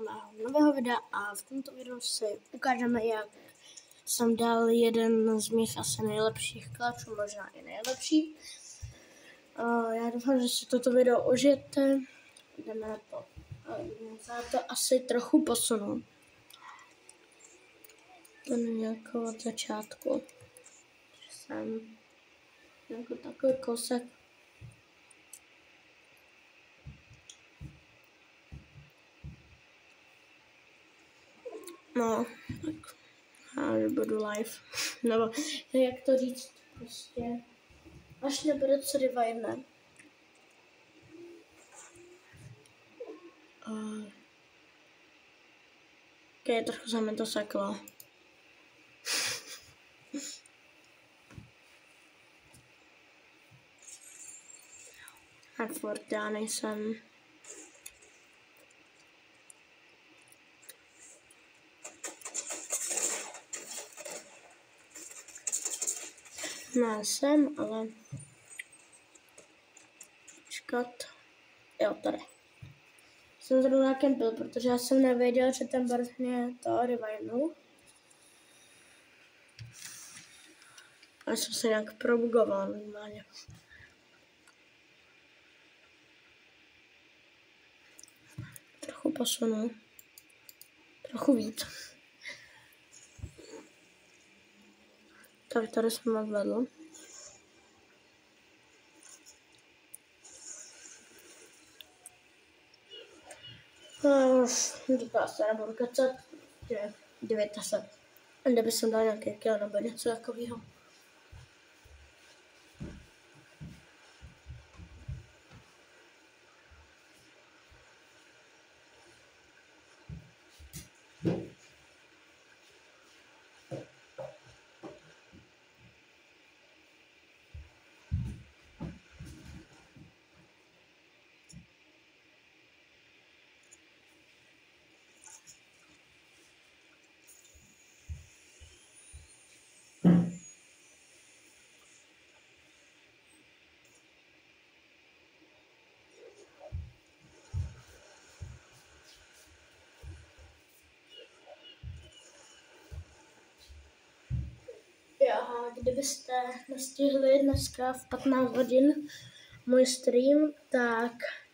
mého nového videa a v tomto videu si ukážeme, jak jsem dal jeden z mých asi nejlepších kláčů, možná i nejlepší. Já doufám, že si toto video užijete. Jdeme na to. Já to asi trochu posunu. To není jako od začátku. Jsem jako takový kousek. No, tak já budu live. Nebo jak to říct, prostě až nebude co revive. Ok, trochu se mi to seklo. Hartford, já nejsem. Ne, jsem, ale počkat. Jo, tady. Jsem zrovna kempil, protože já jsem nevěděl, že ten bird mě to revivenul. Ale jsem se nějak probugoval normálně. Trochu posunu. Trochu víc. Tak tady jsem odvedl. Říká se, nebudu kecat, že 900. A kdyby jsem dal nějaký kill nebo něco takového. A kdybyste nestihli dneska v 15 hodin můj stream, tak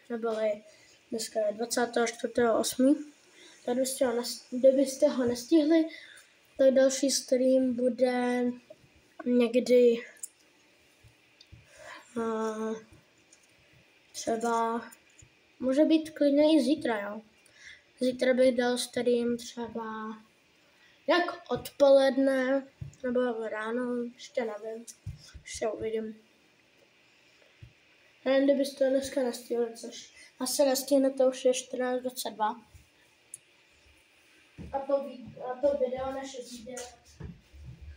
neboli dneska je 24.8. Kdybyste ho nestihli, tak další stream bude někdy třeba, může být klidně i zítra, jo. Zítra bych dal stream třeba jak odpoledne, nebo ráno, ještě nevím, ještě uvidím. Nevím, kdybyste to dneska nestihli, což asi nestihnete, už je 14:22. A to video naše vyjde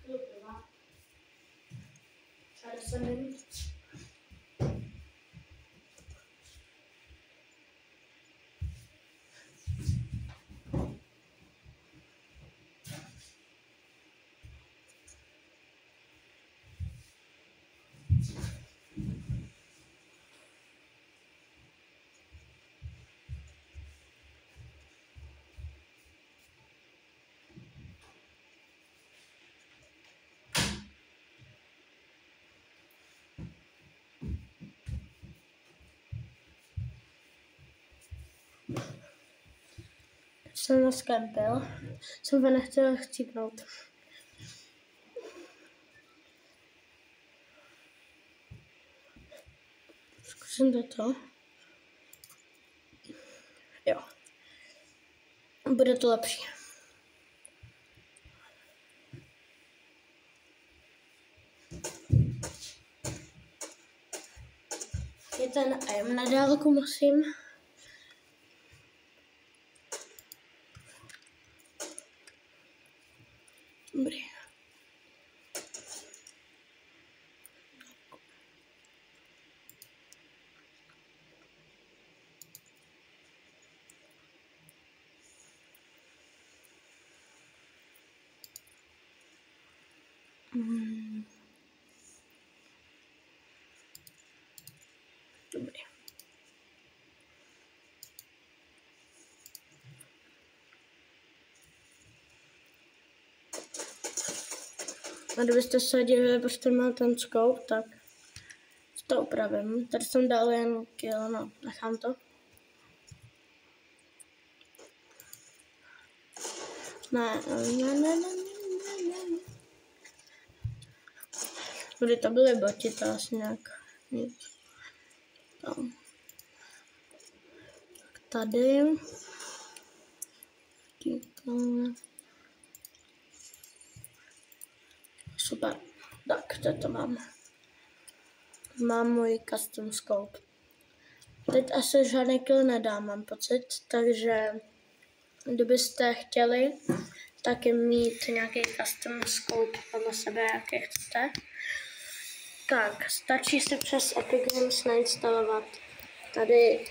chvíli trvá. Třeba 10 minut. Jsem naskempil, jsem to nechtěl chcípnout. Zkusím to. Jo. Bude to lepší. Je ten aim na dálku, musím. Dobrý. Dobrý. A kdybyste se divili, proč ten má ten scope, tak to upravím. Tady jsem dal jen kill, no, nechám to. Ne. Kdy to byly boti, to asi nějak nic. Tam. Tak tady. Super. Tak, to mám. Mám můj custom scope. Teď asi žádný kill nedám, mám pocit, takže kdybyste chtěli taky mít nějaký custom scope podle sebe, jaký chcete, tak stačí si přes Epic Games nainstalovat tady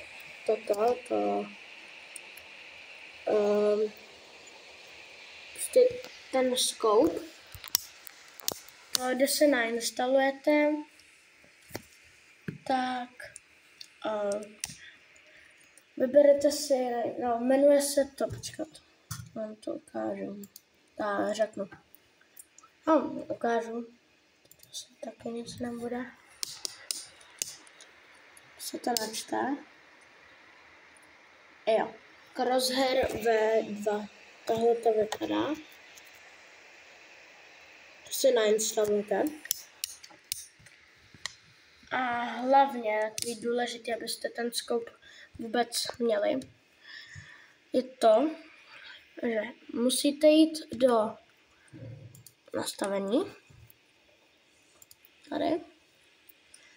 ten scope, kde se nainstalujete, tak vyberete si, no, jmenuje se to, počkat, vám to ukážu, řeknu, ukážu, to se taky nic nebude, se to načte, jo, Crosshair V2, tohle to vypadá, to si nainstalujete. A hlavně, je důležité, abyste ten scope vůbec měli, je to, že musíte jít do nastavení, tady,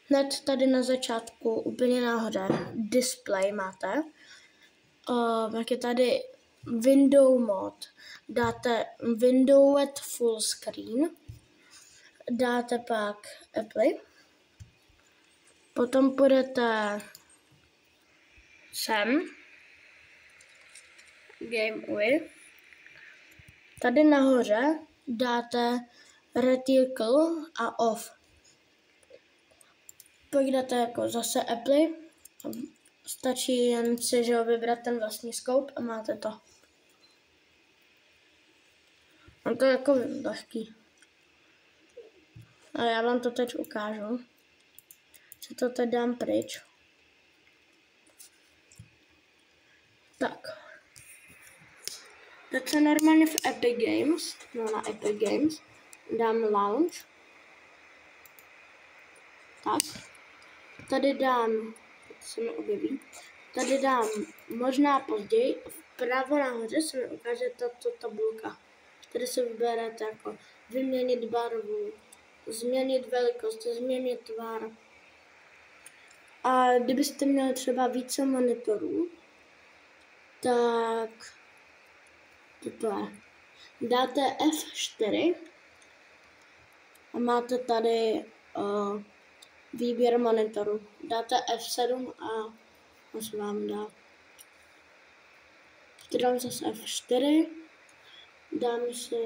hned tady na začátku, úplně nahoře, display máte, jak je tady window mode, dáte windowet full screen, dáte pak apply, potom půjdete sem, Game UI, tady nahoře dáte reticle a off. Pak dáte jako zase apply, stačí jen si, že vybrat ten vlastní scope a máte to. A to je jako lehký. A já vám to teď ukážu. Si to teď dám pryč. Tak. Teď se normálně v Epic Games, na Epic Games, dám launch. Tak. Tady dám, se mi objeví, tady dám možná později, vpravo nahoře se mi ukáže tato tabulka. Tady se vyberete jako vyměnit barvu, změnit velikost, změnit tvar. A kdybyste měli třeba více monitorů, tak toto je. Dáte F4 a máte tady výběr monitoru. Dáte F7 a co se vám dá. Dám zase F4, dám si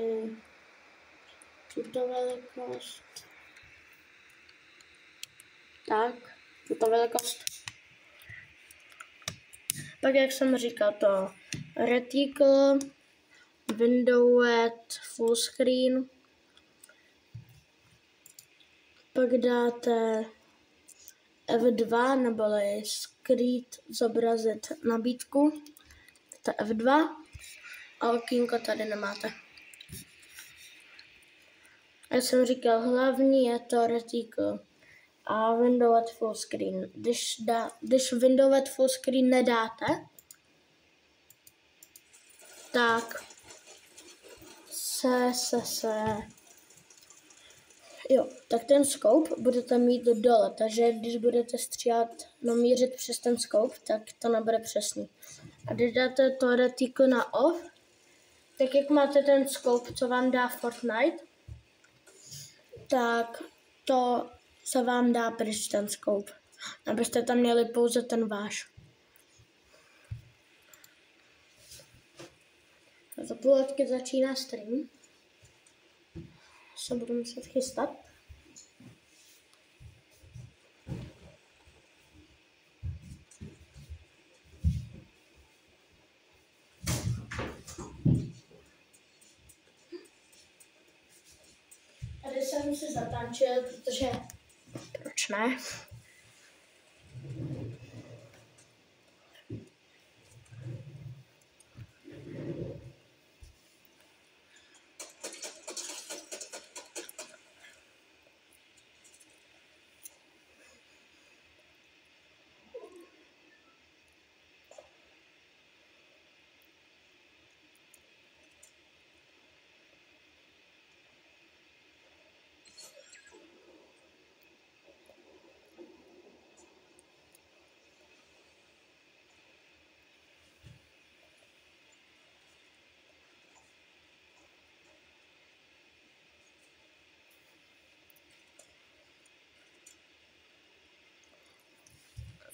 tuto velikost. Tak, tuto velikost. Pak, jak jsem říkal, to reticle, windowet, full screen. Pak dáte F2, neboli skrýt, zobrazit nabídku. To je F2 a okýnko tady nemáte. Jak jsem říkal, hlavní je to reticle a windowet full screen. Když windowet full screen nedáte, tak tak ten scope budete mít dole, takže když budete stříhat, mířit přes ten scope, tak to nebude přesný. A když dáte to reticle na off, tak jak máte ten scope, co vám dá Fortnite, tak to se vám dá pryč ten scope, abyste tam měli pouze ten váš. Za půl letky začíná stream. Se budu muset chystat. Tady jsem si zatančil, protože proč ne?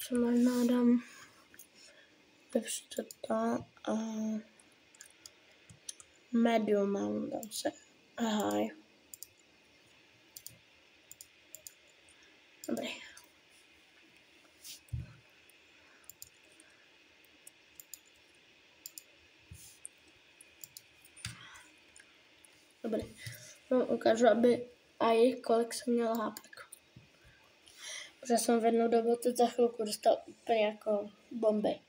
Co možná dám to a medium mám tam se high. Dobrý. Dobrý. No, ukážu, aby aj kolik jsem měl hápek. Protože jsem v jednu dobu teď za chvilku dostal úplně jako bomby.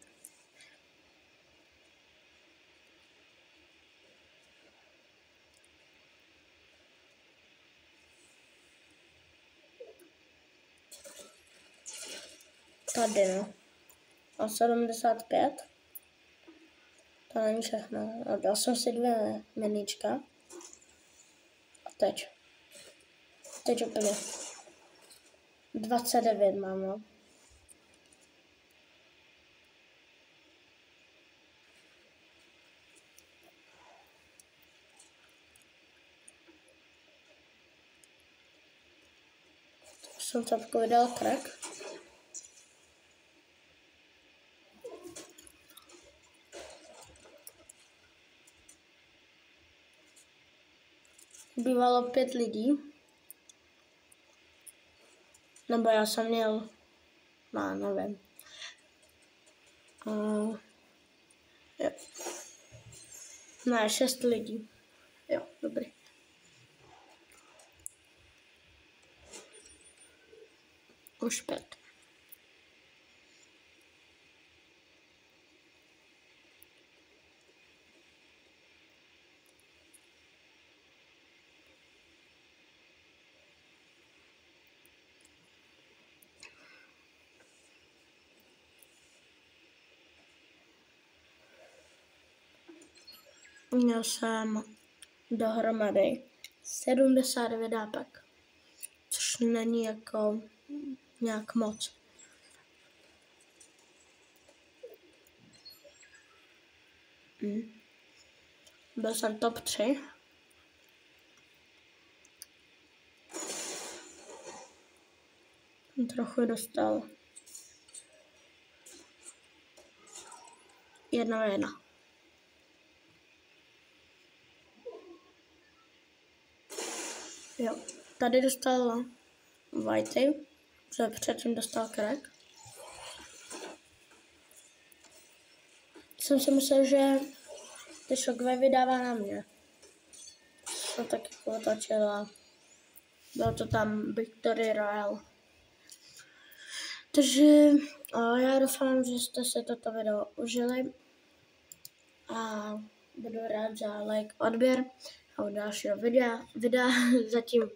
Tady no. A 75. To není všechno. A dal jsem si 2 miníčka. A teď úplně 29 mám, no. Jsem to vydal crack. Bývalo 5 lidí. Nebo já jsem měl, nevím. Jo. Ne, 6 lidí. Jo, dobrý. Už 5. Měl jsem dohromady 79 hápek, což není jako nějak moc. Byl jsem top 3. Trochu dostal 1-1. Jo, tady dostal Whitey, že předtím dostal crack. Jsem si myslel, že ty šokové vydává na mě. Jsem taky otočila. Bylo to tam Victory Royale. Takže já doufám, že jste si toto video užili. A budu rád za like, odběr a u dalšího videa. Zatím